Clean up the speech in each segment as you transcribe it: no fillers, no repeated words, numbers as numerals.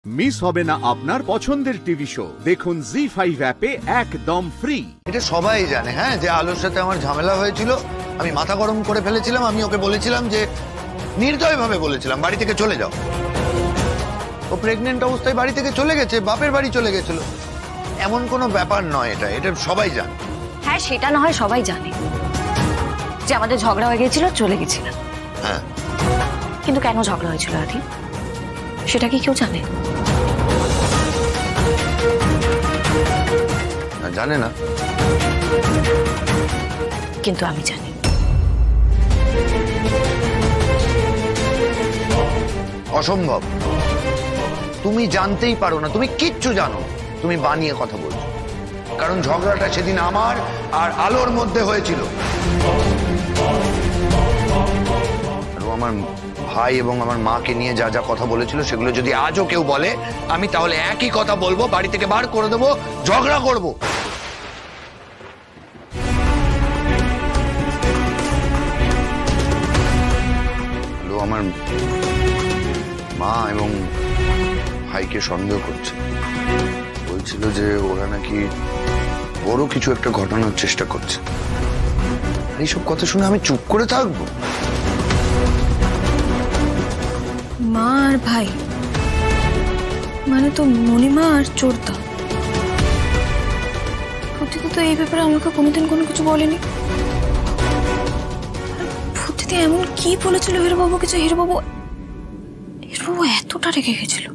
Miss হবে না আপনার পছন্দের টিভি শো। দেখুন জি5 অ্যাপে একদম ফ্রি। এটা সবাই জানে হ্যাঁ যে আলোর সাথে আমার ঝামেলা হয়েছিল, আমি মাথা গরম করে ফেলেছিলাম। আমি ওকে বলেছিলাম যে নির্দয়ভাবে বলেছিলাম বাড়ি থেকে চলে যাও। ও প্রেগনেন্ট অবস্থায় বাড়ি থেকে চলে গেছে, বাপের বাড়ি চলে গেছিল। এমন কোনো ব্যাপার নয়, এটা সবাই জানে। হ্যাঁ সেটা না হয় সবাই জানে যে আমাদের ঝগড়া হয়ে গেছিল, চলে গেছিল। হ্যাঁ কিন্তু কেন ঝগড়া হয়েছিল আদি, সেটা কি কেউ জানে? জানে না, কিন্তু আমি জানি। অসম্ভব, তুমি জানতেই পারো না, তুমি কিচ্ছু জানো, তুমি বানিয়ে কথা বলছো। কারণ ঝগড়াটা সেদিন আমার আর আলোর মধ্যে হয়েছিল। আমার ভাই এবং আমার মাকে নিয়ে যা যা কথা বলেছিল সেগুলো যদি আজও কেউ বলে, আমি তাহলে একই কথা বলবো, বাড়ি থেকে বার করে দেবো, ঝগড়া করবো। আমার মা এবং ভাইকে সন্দেহ করছে, বলছিল যে ওরা নাকি বড় কিছু একটা ঘটানোর চেষ্টা করছে। এইসব কথা শুনে আমি চুপ করে থাকবো? মা আর ভাই মানে তো মণিমা আর চোরদা। ফুটিতে তো এই ব্যাপারে আমাকে কোনোদিন কোনো কিছু বলেনি। ফুটিতে এমন কি বলেছিল হিরোবাবু কিছু, হিরোবাবু এতটা রেগে গেছিল।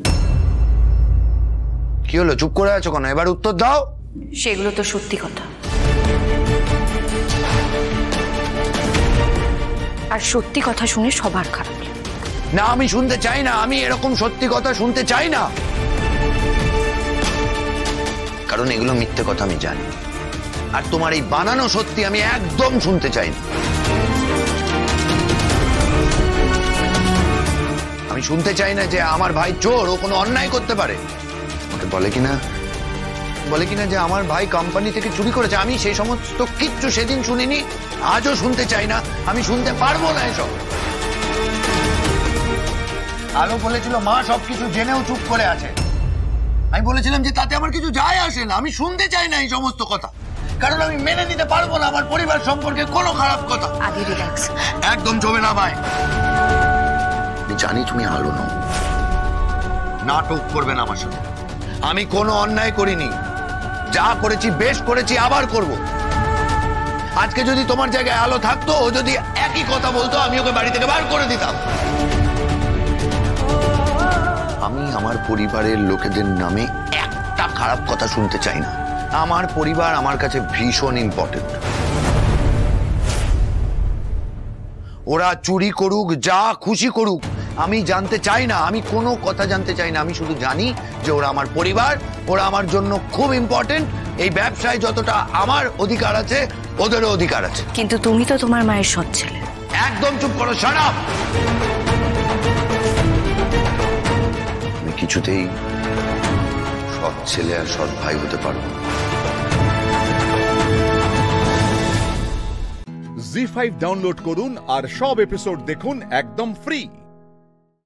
কি হলো, চুপ করে আছো কেন? এবার উত্তর দাও। সেগুলো তো সত্যি কথা, আর সত্যি কথা শুনে সবার খারাপ। না আমি শুনতে চাই না, আমি এরকম সত্যি কথা শুনতে চাই না। কারণ এগুলো মিথ্যে কথা আমি জানি, আর তোমার এই বানানো সত্যি আমি একদম শুনতে চাই না। আমি শুনতে চাই না যে আমার ভাই চোর, ও কোনো অন্যায় করতে পারে। আমাকে বলে কিনা যে আমার ভাই কোম্পানি থেকে চুরি করেছে। আমি সেই সমস্ত কিচ্ছু সেদিন শুনিনি, আজও শুনতে চাই না, আমি শুনতে পারবো না এসব। আলো বলেছিল মা সবকিছু জেনেও চুপ করে আছে। আমি বলেছিলাম যে তাতে আমার কিছু যায় আসে না, আমি শুনতে চাই না এই সমস্ত কথা। কারণ আমি মেনে নিতে পারবো না আমার পরিবার সম্পর্কে কোনো খারাপ কথা। আদি রিল্যাক্স, একদম চলবে না ভাই। আমি জানি তুমি আলো নও, নাটক করবে না আমার সাথে। আমি কোনো অন্যায় করিনি, যা করেছি বেশ করেছি, আবার করব। আজকে যদি তোমার জায়গায় আলো থাকতো, ও যদি একই কথা বলতো, আমি ওকে বাড়ি থেকে বার করে দিতাম। আমি আমার পরিবারের লোকেদের নামে একটা খারাপ কথা শুনতে চাই না। আমার পরিবার আমার কাছে ভীষণ ইম্পর্টেন্ট। ওরা চুরি করুক, যা খুশি করুক, আমি জানতে চাই না, আমি কোনো কথা জানতে চাই না। আমি শুধু জানি যে ওরা আমার পরিবার, ওরা আমার জন্য খুব ইম্পর্টেন্ট। এই ব্যবসায় যতটা আমার অধিকার আছে, ওদেরও অধিকার আছে। কিন্তু তুমি তো তোমার মায়ের সৎ ছেলে। একদম চুপ করো, শাট আপ। আমি কিছুতেই সৎ ছেলে আর সৎ ভাই হতে পারবো না। জি5 ডাউনলোড করুন আর সব এপিসোড দেখুন একদম ফ্রি।